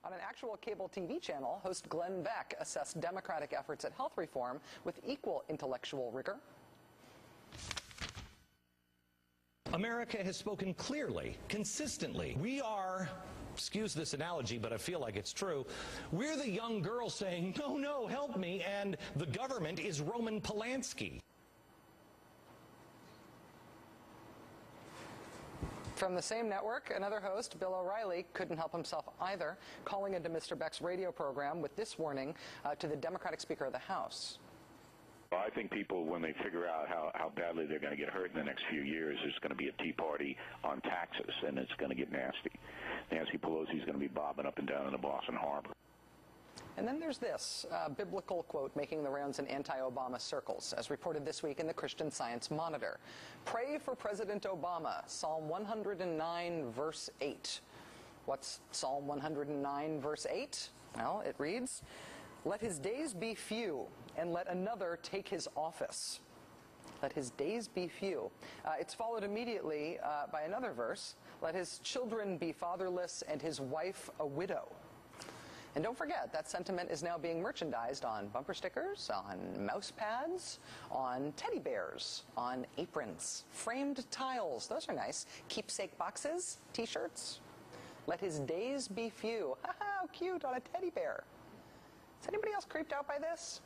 On an actual cable TV channel, host Glenn Beck assessed Democratic efforts at health reform with equal intellectual rigor. America has spoken clearly, consistently. We are, excuse this analogy, but I feel like it's true, we're the young girl saying, no, no, help me, and the government is Roman Polanski. From the same network, another host, Bill O'Reilly, couldn't help himself either, calling into Mr. Beck's radio program with this warning to the Democratic Speaker of the House. I think people, when they figure out how badly they're going to get hurt in the next few years, there's going to be a tea party on taxes, and it's going to get nasty. Nancy Pelosi's going to be bobbing up and down in the Boston Harbor. And then there's this biblical quote making the rounds in anti-Obama circles, as reported this week in the Christian Science Monitor. Pray for President Obama, Psalm 109, verse 8. What's Psalm 109, verse 8? Well, it reads, "Let his days be few, and let another take his office." Let his days be few. It's followed immediately by another verse, "Let his children be fatherless, and his wife a widow." And don't forget, that sentiment is now being merchandised on bumper stickers, on mouse pads, on teddy bears, on aprons, framed tiles. Those are nice. Keepsake boxes, T-shirts. Let his days be few. How cute, on a teddy bear. Is anybody else creeped out by this?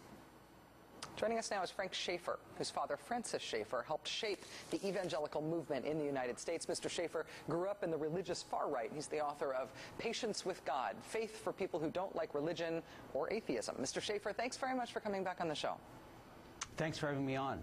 Joining us now is Frank Schaeffer, whose father, Francis Schaeffer, helped shape the evangelical movement in the United States. Mr. Schaeffer grew up in the religious far right. He's the author of Patience with God, Faith for People Who Don't Like Religion or Atheism. Mr. Schaeffer, thanks very much for coming back on the show. Thanks for having me on.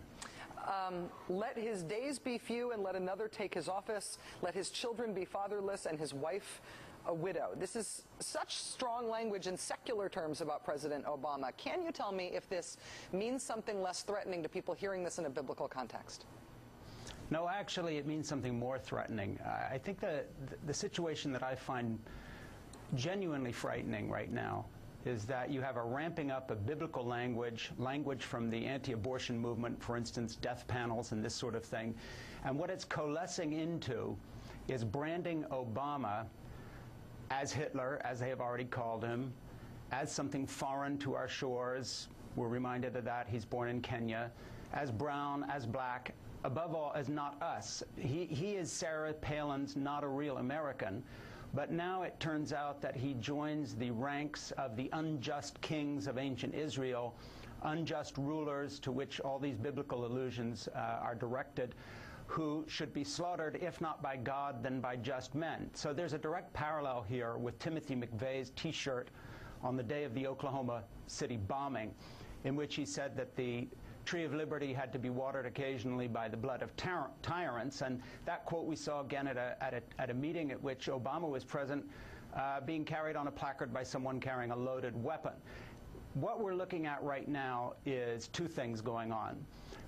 Let his days be few and let another take his office. Let his children be fatherless and his wife a widow. This is such strong language in secular terms about President Obama. Can you tell me if this means something less threatening to people hearing this in a biblical context? No, actually, it means something more threatening. I think the situation that I find genuinely frightening right now is that you have a ramping up of biblical language from the anti-abortion movement, for instance, death panels and this sort of thing. And what it's coalescing into is branding Obama as Hitler, as they have already called him, as something foreign to our shores. We're reminded of that. He's born in Kenya. As brown, as black, above all, as not us. He is Sarah Palin's not a real American. But now it turns out that he joins the ranks of the unjust kings of ancient Israel, unjust rulers to which all these biblical allusions are directed, who should be slaughtered, if not by God, then by just men. So there's a direct parallel here with Timothy McVeigh's T-shirt on the day of the Oklahoma City bombing, in which he said that the Tree of Liberty had to be watered occasionally by the blood of tyrants. And that quote we saw again at a meeting at which Obama was present, being carried on a placard by someone carrying a loaded weapon. What we're looking at right now is two things going on.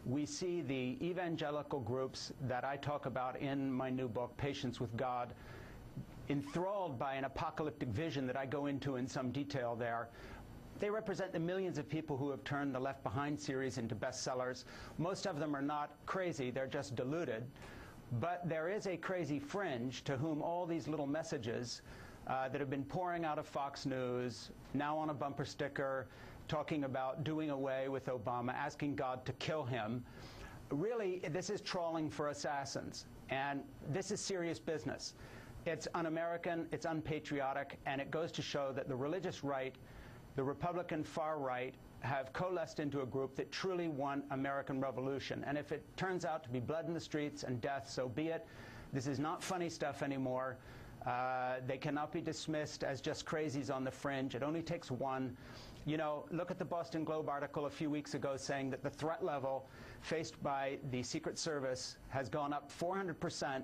We see the evangelical groups that I talk about in my new book, Patience with God, enthralled by an apocalyptic vision that I go into in some detail there. They represent the millions of people who have turned the Left Behind series into bestsellers. Most of them are not crazy, they're just deluded. But there is a crazy fringe to whom all these little messages that have been pouring out of Fox News, now on a bumper sticker, talking about doing away with Obama, asking God to kill him. Really, this is trawling for assassins. And this is serious business. It's un-American, it's unpatriotic, and it goes to show that the religious right, the Republican far right, have coalesced into a group that truly want American revolution. And if it turns out to be blood in the streets and death, so be it. This is not funny stuff anymore. They cannot be dismissed as just crazies on the fringe. It only takes one. You know, look at the Boston Globe article a few weeks ago saying that the threat level faced by the Secret Service has gone up 400%,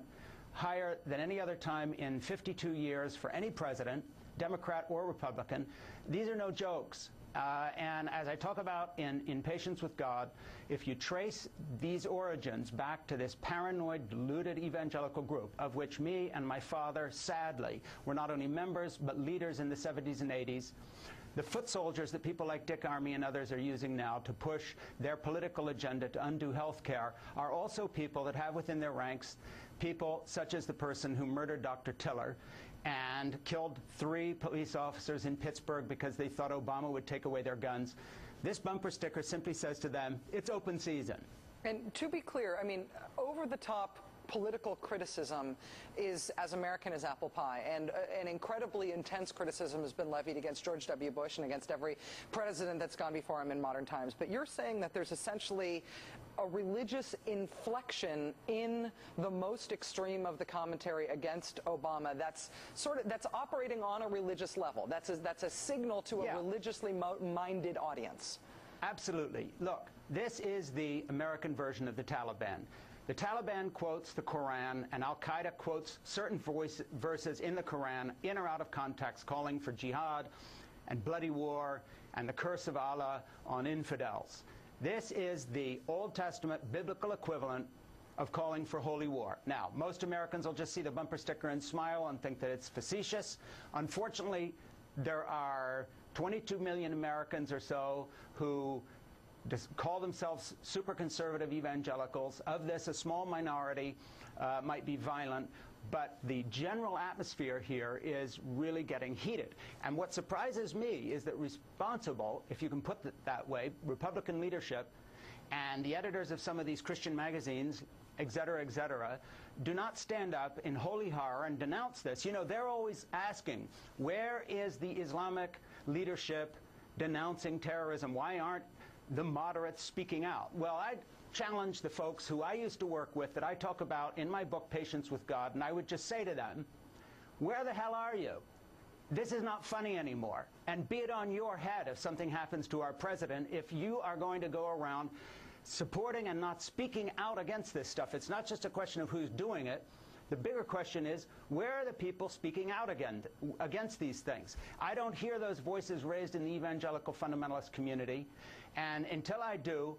higher than any other time in 52 years for any president, Democrat or Republican. These are no jokes. And as I talk about in Patience with God, if you trace these origins back to this paranoid, deluded evangelical group, of which me and my father, sadly, were not only members but leaders in the 70s and 80s, the foot soldiers that people like Dick Armey and others are using now to push their political agenda to undo health care are also people that have within their ranks people such as the person who murdered Dr. Tiller. and killed 3 police officers in Pittsburgh because they thought Obama would take away their guns. This bumper sticker simply says to them, it's open season. And to be clear, I mean, over-the-top political criticism is as American as apple pie, and an incredibly intense criticism has been levied against George W. Bush and against every president that's gone before him in modern times. But you're saying that there's essentially a religious inflection in the most extreme of the commentary against Obama that's operating on a religious level. That's a signal to a religiously minded audience. Absolutely. Look, this is the American version of the Taliban. The Taliban quotes the Quran, and Al-Qaeda quotes certain verses in the Quran in or out of context, calling for jihad and bloody war and the curse of Allah on infidels. This is the Old Testament biblical equivalent of calling for holy war. Now, most Americans will just see the bumper sticker and smile and think that it's facetious. Unfortunately, there are 22 million Americans or so who call themselves super conservative evangelicals. Of this, a small minority might be violent, but the general atmosphere here is really getting heated. And what surprises me is that responsible, if you can put it that way, Republican leadership and the editors of some of these Christian magazines, et cetera, do not stand up in holy horror and denounce this. You know, they're always asking, where is the Islamic leadership denouncing terrorism? Why aren't the moderates speaking out? Well, I challenge the folks who I used to work with that I talk about in my book, Patience with God, and I would just say to them, where the hell are you? This is not funny anymore. And be it on your head if something happens to our president, if you are going to go around supporting and not speaking out against this stuff. It's not just a question of who's doing it. The bigger question is, where are the people speaking out against these things? I don't hear those voices raised in the evangelical fundamentalist community, and until I do,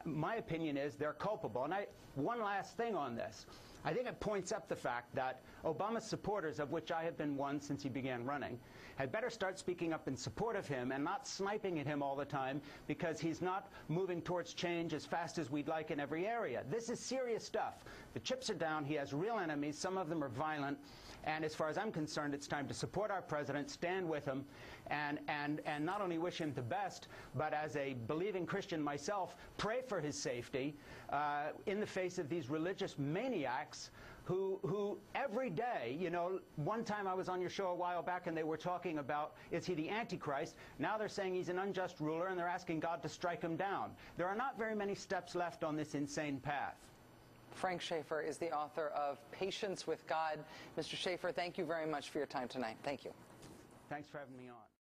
my opinion is they're culpable. And one last thing on this. I think it points up the fact that Obama's supporters, of which I have been one since he began running, had better start speaking up in support of him and not sniping at him all the time because he's not moving towards change as fast as we'd like in every area. This is serious stuff. The chips are down. He has real enemies. Some of them are violent. And as far as I'm concerned, it's time to support our president, stand with him, and not only wish him the best, but as a believing Christian myself, pray for his safety in the face of these religious maniacs who every day, you know, one time I was on your show a while back and they were talking about, is he the Antichrist? Now they're saying he's an unjust ruler and they're asking God to strike him down. There are not very many steps left on this insane path. Frank Schaeffer is the author of Patience with God. Mr. Schaeffer, thank you very much for your time tonight. Thank you. Thanks for having me on.